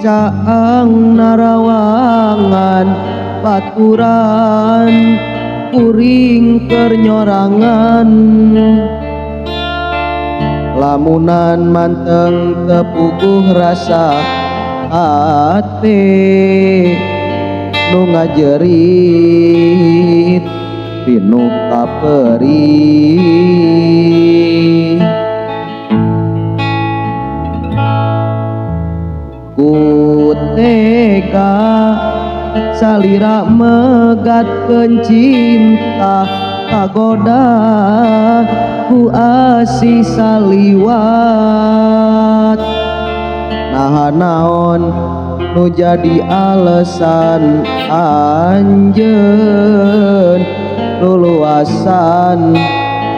caang narawangan baturan kuring kernyorangan lamunan manteng tepuguh rasa ate nu ngajerit pinu kaperi kutega salira megatkeun cinta kagoda ku asih saliwat naha naon nu jadi alasan anjeun luluasan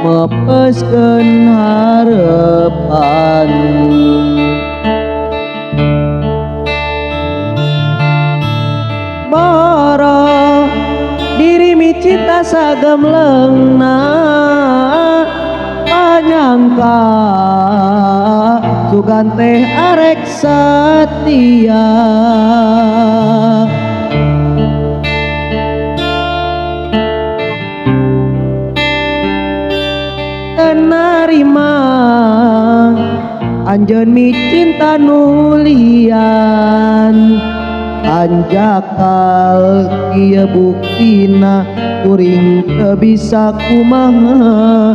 mepeskeun harepan bara diri micita sagemleungna panyangka sugan teh arek satia tenarima anjeun mi cinta nulian anjakal kieu buktina kuring teu bisa kumaha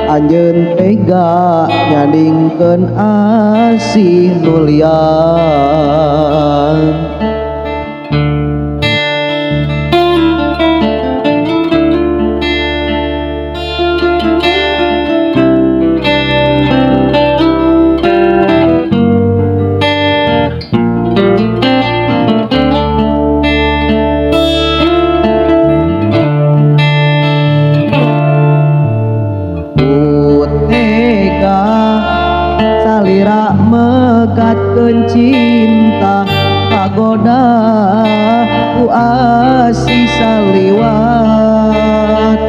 anjeun tega nyandingkeun asih nulian salira megatkeun cinta kagoda ku asih saliwat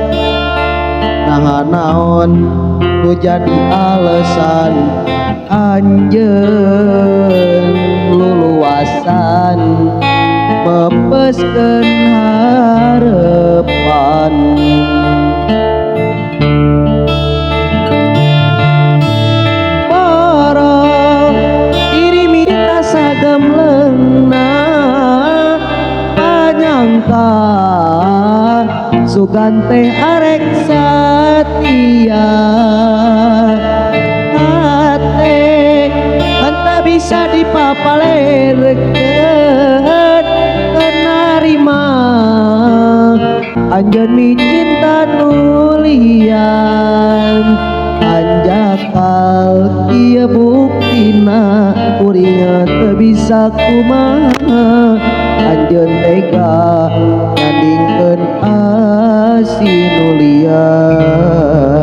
naha naon nu jadi alasan anjeun luluasan mepeskeun harepan sagemleungna panyangka sugan teh arek satia hate anta bisa dipapalerekeun narima anjeun mi cinta nulian anjakal kieu buktina kuring teu bisa kumaha anjeun tega nyandingkeun asih nulian